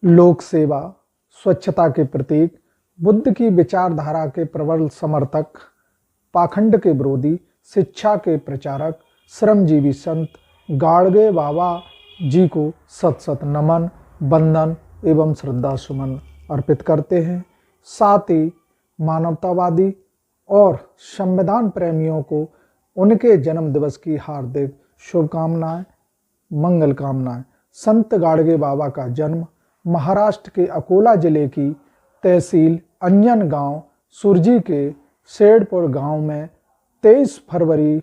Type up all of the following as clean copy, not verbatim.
लोक सेवा, स्वच्छता के प्रतीक, बुद्ध की विचारधारा के प्रबल समर्थक, पाखंड के विरोधी, शिक्षा के प्रचारक, श्रमजीवी संत गाडगे बाबा जी को सत सत नमन, वंदन एवं श्रद्धा सुमन अर्पित करते हैं। साथ ही मानवतावादी और संविधान प्रेमियों को उनके जन्म दिवस की हार्दिक शुभकामनाएं, मंगल कामनाएं। संत गाडगे बाबा का जन्म महाराष्ट्र के अकोला जिले की तहसील अंजन गांव सुरजी के शेरपुर गांव में 23 फरवरी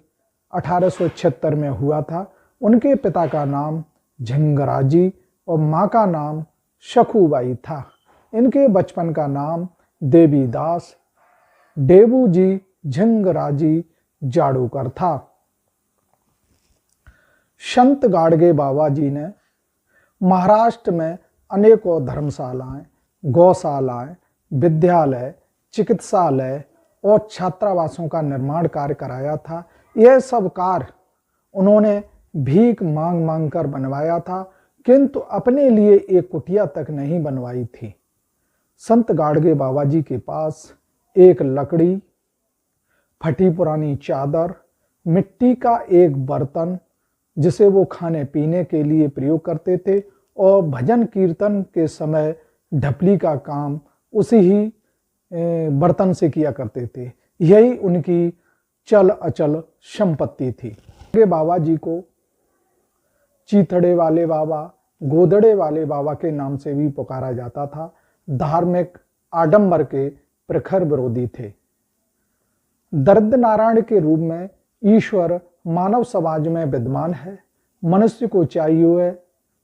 1876 में हुआ था। उनके पिता का नाम झिंगराजी और मां का नाम शखुबाई था। इनके बचपन का नाम देवीदास डेबूजी झिंगराजी जाड़ूकर था। संत गाडगे बाबा जी ने महाराष्ट्र में अनेकों धर्मशालाएं, गौशालाएं, विद्यालय, चिकित्सालय और छात्रावासों का निर्माण कार्य कराया था। यह सब कार्य उन्होंने भीख मांग मांग कर बनवाया था, किंतु अपने लिए एक कुटिया तक नहीं बनवाई थी। संत गाडगे बाबा जी के पास एक लकड़ी, फटी पुरानी चादर, मिट्टी का एक बर्तन जिसे वो खाने पीने के लिए प्रयोग करते थे और भजन कीर्तन के समय ढपली का काम उसी ही बर्तन से किया करते थे। यही उनकी चल अचल संपत्ति थी। गाडगे बाबा जी को चीथड़े वाले बाबा, गोदड़े वाले बाबा के नाम से भी पुकारा जाता था। धार्मिक आडंबर के प्रखर विरोधी थे। दरिद्र नारायण के रूप में ईश्वर मानव समाज में विद्यमान है। मनुष्य को चाहिए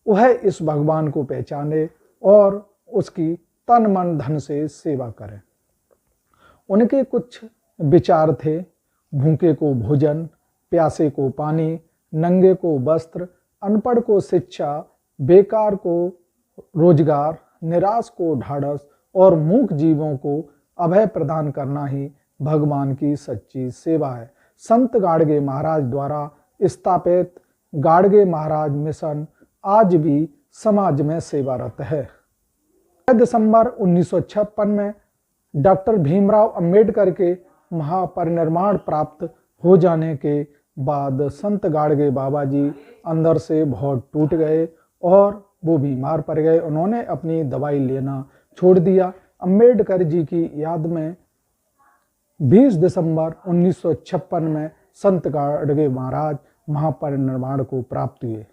वह इस भगवान को पहचाने और उसकी तन मन धन से सेवा करे। उनके कुछ विचार थे: भूखे को भोजन, प्यासे को पानी, नंगे को वस्त्र, अनपढ़ को शिक्षा, बेकार को रोजगार, निराश को ढाढ़स और मूक जीवों को अभय प्रदान करना ही भगवान की सच्ची सेवा है। संत गाडगे महाराज द्वारा स्थापित गाडगे महाराज मिशन आज भी समाज में सेवारत है। दिसंबर 1956 में डॉक्टर भीमराव अंबेडकर के महापरिनिर्वाण प्राप्त हो जाने के बाद संत गाडगे बाबा जी अंदर से बहुत टूट गए और वो बीमार पड़ गए। उन्होंने अपनी दवाई लेना छोड़ दिया। अंबेडकर जी की याद में 20 दिसंबर 1956 में संत गाडगे महाराज महापरिनिर्वाण को प्राप्त हुए।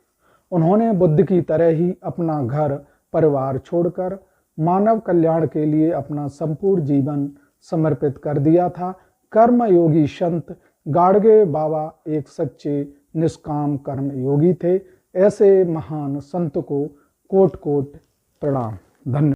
उन्होंने बुद्ध की तरह ही अपना घर परिवार छोड़कर मानव कल्याण के लिए अपना संपूर्ण जीवन समर्पित कर दिया था। कर्मयोगी संत गाडगे बाबा एक सच्चे निष्काम कर्म योगी थे। ऐसे महान संत को कोट कोट प्रणाम। धन्यवाद।